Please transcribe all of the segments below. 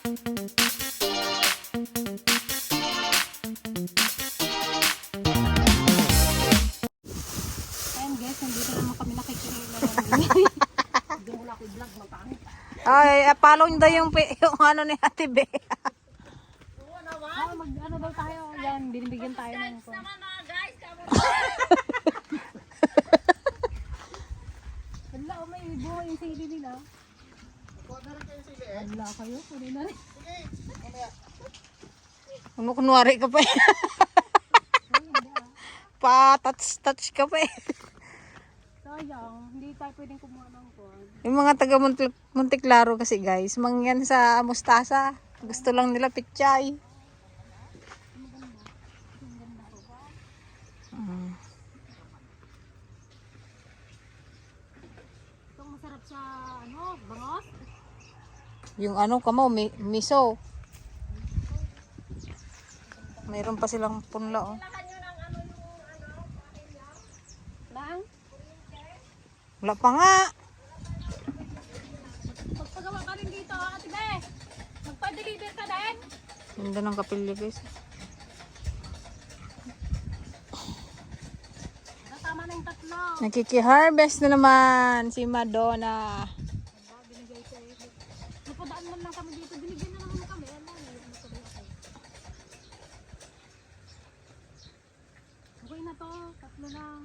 Ayan guys, nandito naman kami nakikinig. Hindi mo na ako i-vlog, mapangit. Ay, follow nyo daw yung ano ni Ate Be. Ano daw tayo? Yan, binibigyan tayo ng ito. Wala, may buhay yung sili nila. Wala kayo, kunin na rin. Kunwari ka pa eh. Pa-touch ka pa eh. Sayang, hindi tayo pwedeng kumuha ng corn. Yung mga taga Monteklaro kasi guys, mangyan sa mustasa. Gusto lang nila pichay. Itong masarap sa, bangos? Yung ano kamo, miso. Mayroon pa silang punla oh. Lang? Wala pa nga. Magpagawa ka rin dito, Ate Be. Magpa-deliver ka din. Ganda ng kapilya guys. Natama na yung tatlo. Nakiki-harvest na naman si Madonna. Binigay ko eh. Napadaan man lang kami dito. Binigyan na naman kami. Ano sabi ako. Okay na to. Tatlo lang.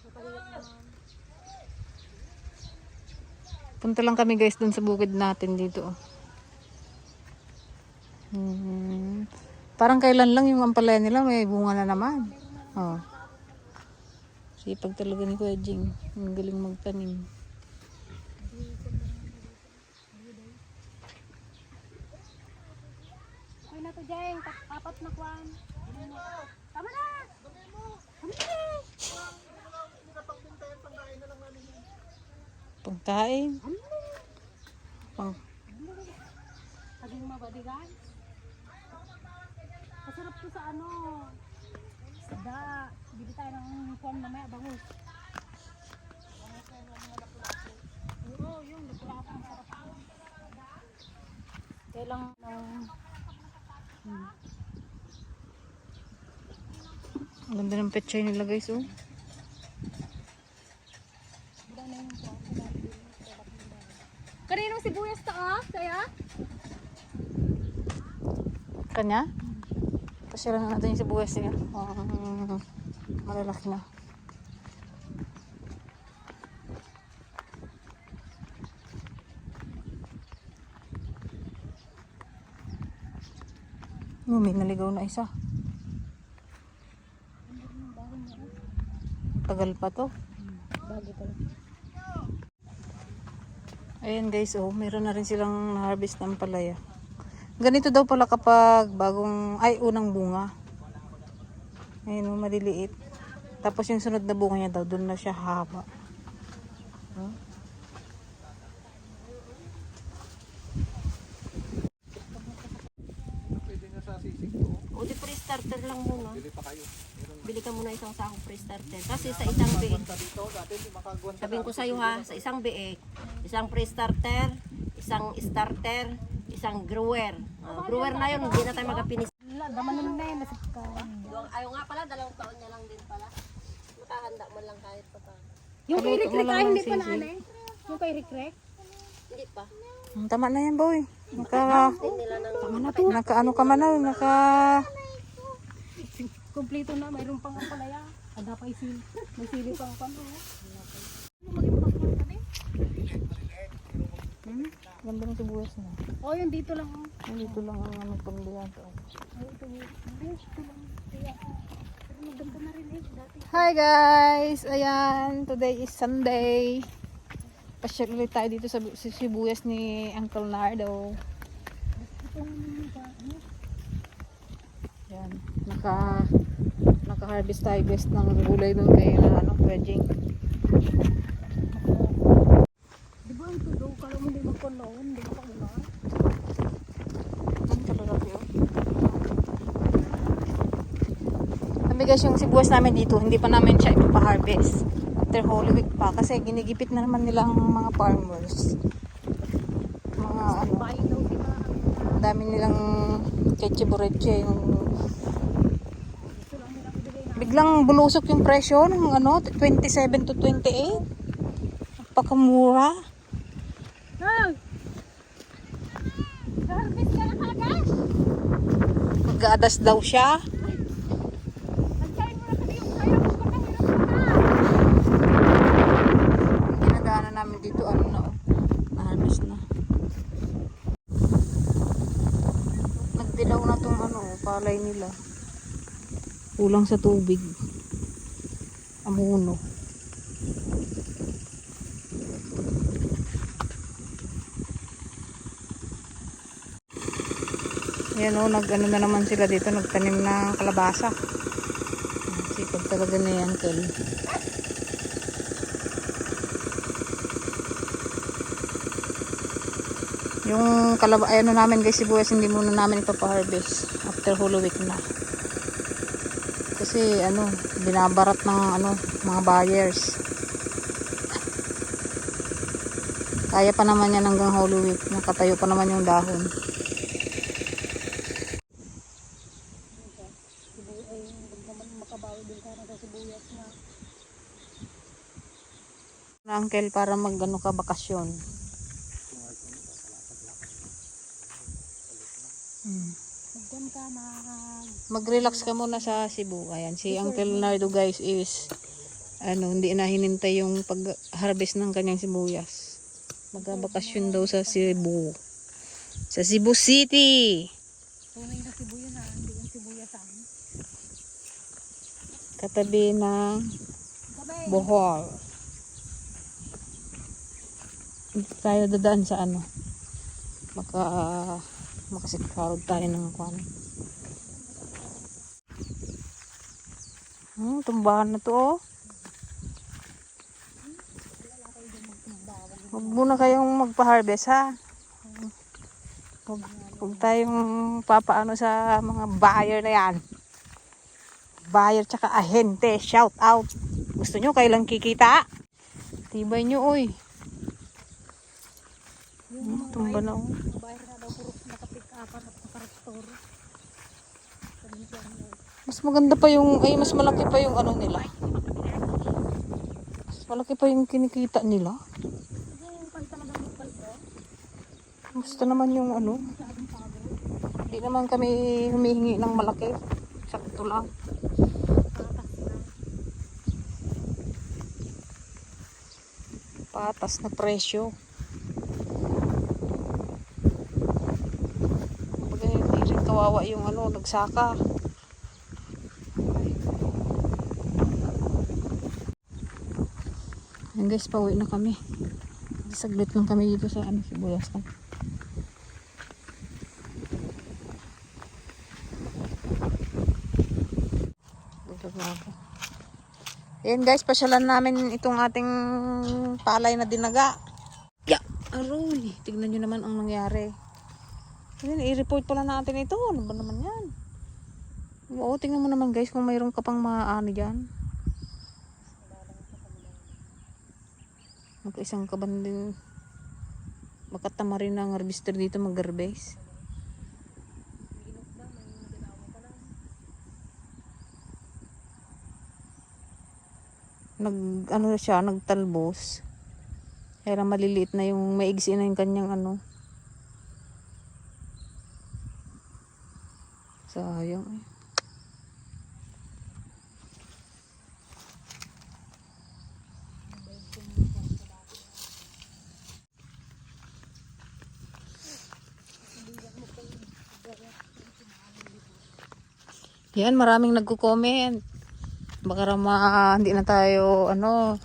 Napaliit naman. Punta lang kami guys dun sa bukid natin dito. Parang kailan lang yung ampalaya nila may bunga na naman. Oh. Sipag talaga ni Kuya Jing. Ang galing magtanim. Okay na to, Jeng. Apat na kwan. Tama na! Tama na! Pangkain. Pang Saging mabadigan. Masarap to sa isda. Bili tayo ng kwan mamaya, bangus. Oo, yun. Napulap ang sarap. Kailang Ang ganda ng pechay nila guys oh. Kaninong sibuyas to Kaya? Kanya? Pasyalan na natin yung sibuyas niya. Malalaki na. May naligaw na isa. Tagal pa to. Bago pa lang. Ayan guys, oh, meron na rin silang harvest ng palaya. Ganito daw pala kapag unang bunga. Ayun, oh, maliliit. Tapos yung sunod na bunga niya daw, doon na siya haba. Huh? O di pre-starter lang muna. Bili ka muna isang sakong pre-starter. Kasi sa isang biik, sabihin ko sa'yo sa isang biik, isang pre-starter, isang starter, isang grower. Grower na yun, hindi na tayo magapinis. Daman naman na yun, nasip ka. Ayaw nga pala, 2 taon niya lang din pala. Makahanda mo lang kahit pa pa. Yung kay Rick Rick hindi pa na Yung kay Rick Rick? Hindi pa. Tama na yan boy. Tama na to. Naka ka man na, Kompleto na, mayroon pang palaya. Ada pa isil. May sili pang pano. Ganda ng sibuyas na. Oh, yung dito lang. Dito lang ang pambilya to. Maganda na rin dati. Hi guys! Ayan, today is Sunday. Pasyal ulit tayo dito sa sibuyas ni Uncle Nardo. Ayan, naka-harvest tayo guys ng gulay doon kay Kuya. Di ba ang tudo? Kala mo hindi magpanoon, hindi mo pakulaan. Ang kalalaki oh. Sabi guys, yung sibuyas namin dito, hindi pa namin siya ipaharvest. After Holy Week pa, kasi ginigipit na naman nila ang mga farmers. Mga Buying daw dami nilang cheche yung biglang bulusok yung presyo ng ano 27 to 28. Napakamura. Mag-aadas daw siya. Ginagana namin dito ano na na-harvest na. Nagdilaw na tong ano palay nila. Kulang sa tubig. Amuno. Yan o, nag-ano na naman sila dito, nagtanim ng kalabasa. Sipag talaga na yan, Kel. Yung ano namin guys, sibuyas, hindi muna namin ipapa-harvest after Holy Week na. Kasi ano, binabarat ng ano, mga buyers. Kaya pa naman yan hanggang Holy Week, nakatayo pa naman yung dahon. Uncle para magano ka bakasyon. Mag-relax ka muna sa Cebu. Ayan, si Uncle Nardo guys is ano, hindi na hinintay yung pag-harvest ng kanyang sibuyas. Magbabakasyon daw sa Cebu. Sa Cebu City. Tunay na sibuyas na, hindi yung sibuyasan. Katabi ng Bohol. Hindi tayo dadaan sa ano. Makasikarod tayo ng kwan. Tumbahan na to oh. Huwag muna kayong magpa-harvest ha. Huwag tayong papaano sa mga buyer na yan. Buyer tsaka ahente. Shout out. Gusto nyo kailang kikita? Tibay nyo oy. Tumba na oh. Bayar na daw puro nakapick-upan at nakaraktor. Mas maganda pa yung, ay mas malaki pa yung ano nila. Mas malaki pa yung kinikita nila. Gusto naman yung ano. Hindi naman kami humihingi ng malaki. Sakto lang. Patas na presyo. Hindi rin kawawa yung ano, nagsaka. Ayan guys, pauwi na kami. Saglit lang kami dito sa ano, sibuyas lang. Ayan guys, pasyalan namin itong ating palay na dinaga. Yeah, aroy. Tignan nyo naman ang nangyari. Ayan, i-report pala natin ito. Ano ba naman yan? Oo, tingnan mo naman guys kung mayroon ka pang maano dyan. Mag-isang kaban din. Makatama rin ang harvester dito mag-harvest. Ano siya, nagtalbos. Kaya maliliit na yung maigsi na yung kanyang ano. Sayang eh. Yan, maraming nagko-comment. Baka hindi na tayo ano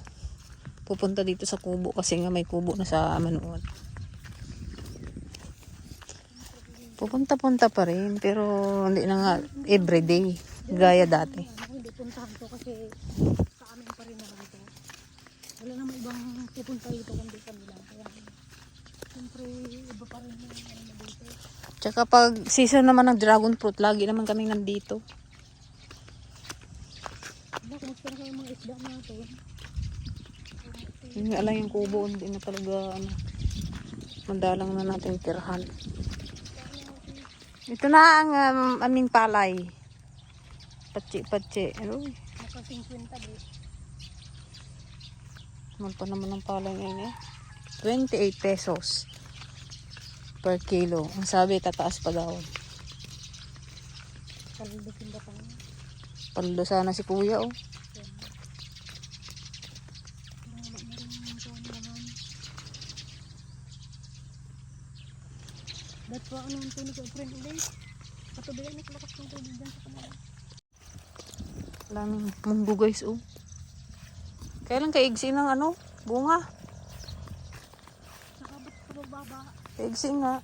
pupunta dito sa kubo kasi nga may kubo na sa Manood. Pupunta-punta pa rin pero hindi na nga everyday gaya dati. Hindi puntahan to kasi sa amin pa rin naman ito. Wala namang ibang pupunta dito kundi kami lang. Kaya siyempre iba pa rin yung ano dito. Tsaka pag season naman ng dragon fruit, lagi naman kami nandito. Kumusta na kayo mga isda natin? Yun nga lang yung kubo, hindi na talaga ano, madalang na natin tirahan. Ito na ang aming palay. Patsi-patsi. Ano? Naka 50 ba? Mahal pa naman ang palay ngayon eh. 28 pesos per kilo. Ang sabi, tataas pa daw. Paludusin ba tayo? Paldo sana si kuya oh. That's why ano ang tunog ko friend ulit. Patuloy na lakas ng tubig dyan sa kanila. Daming munggo guys oh. Kailan kaigsi ng ano? Bunga. Saka ba't pababa? Kaigsi nga.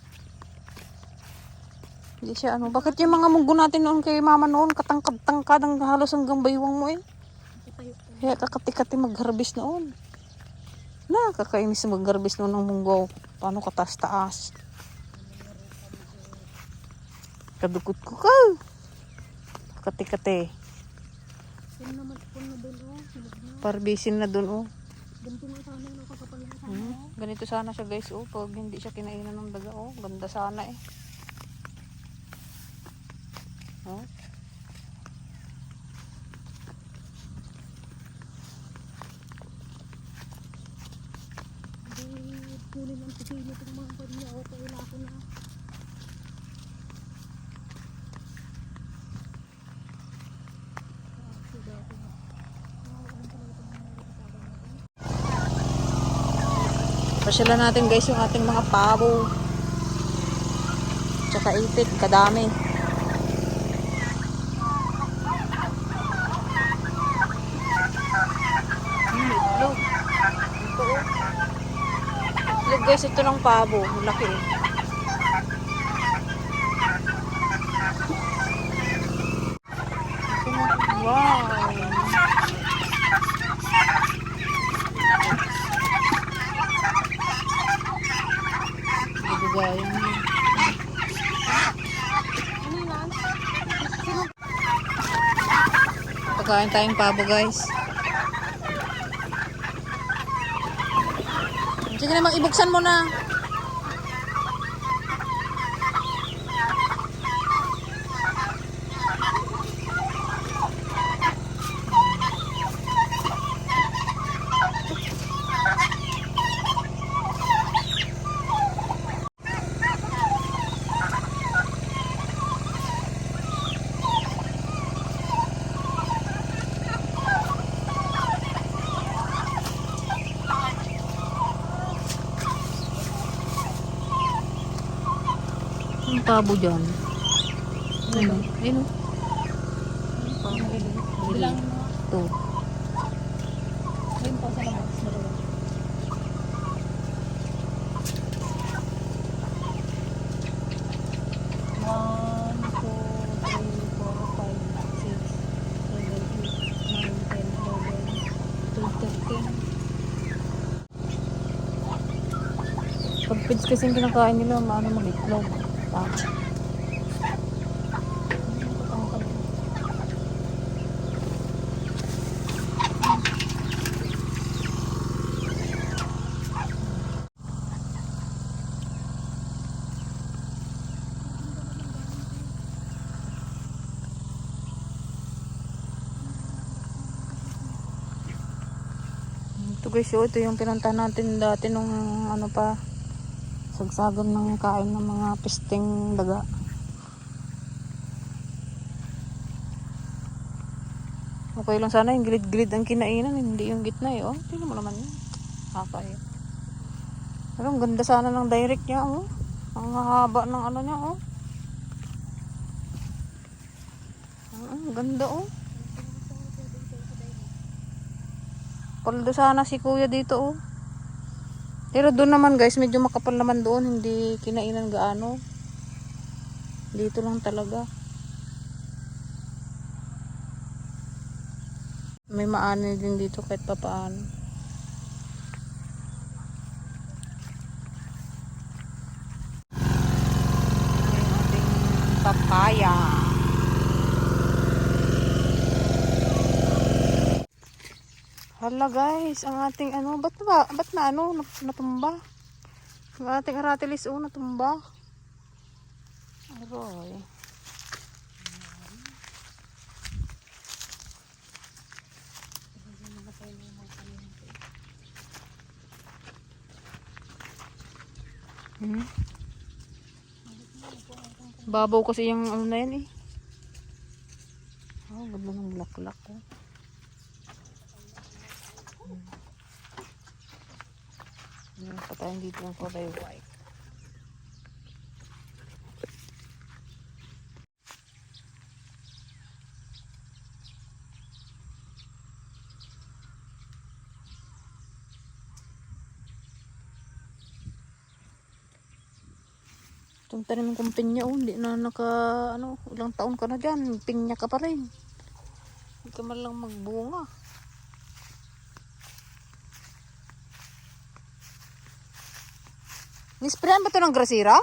Hindi siya ano. Bakit yung mga munggo natin noon kay mama noon katangkad-tangkad ang halos hanggang baywang mo eh. Itayo ko. Kaya kakati-kati mag-harvest noon. Kakainis mag-harvest noon ng munggo. Paano katas-taas? Kadukot ko ka. Kati-kati. Sino naman pun na doon oh. Hinog na. Parbisin na dun oh. Ganito nga sana yung nakakapal na sana. Ganito sana siya guys oh. Pag hindi siya kinainan ng daga oh. Ganda sana eh. Oh. Hindi kunin ang tigil itong mga kanya o kaila ko na. Pasyalan natin guys yung ating mga pabo. Tsaka ipit, kadami. Itlog. Ito oh. Itlog guys, ito ng pabo. Malaki eh. Wow. Gaya mo. Pagkain tayong pabo guys. Sige na, ibuksan mo na. Ang pabo dyan. Ano? Ano? Bilang Ito. ayun po sa labas. Dalawa. 1, 2, 3, 4, 5, 6, 7, 8, 9, 10, 11, 12, 13. Pag pids kasi yung kinakain nila, maano mag-itlog. Ito guys, ito yung pinunta natin dati nung ano pa, sagsagan ng kain ng mga pisting daga. Okay lang sana yung gilid-gilid ang kinainan, hindi yung gitna eh. Oh, tingnan mo naman yun. Kakaya. Pero ang ganda sana ng direct niya oh. Ang haba ng ano niya oh. Ang ganda oh. Paldo sana si kuya dito oh. Pero doon naman guys, medyo makapal naman doon, hindi kinainan gaano. Dito lang talaga. May maani din dito kahit papaano. Yung ating papaya. Hala guys, ang ating ano, ba't na ano, natumba? Ang ating aratilis natumba. Aroy. Hmm? Babaw kasi yung ano na yan eh. Oh, ganda ng laklak ko. Meron pa tayong dito ng kulay white. Itong tanim kong pinya, oh, hindi na ilang taon ka na dyan, pinya ka pa rin. Hindi ka man lang magbunga. Nisprayan ba ito ng grasira?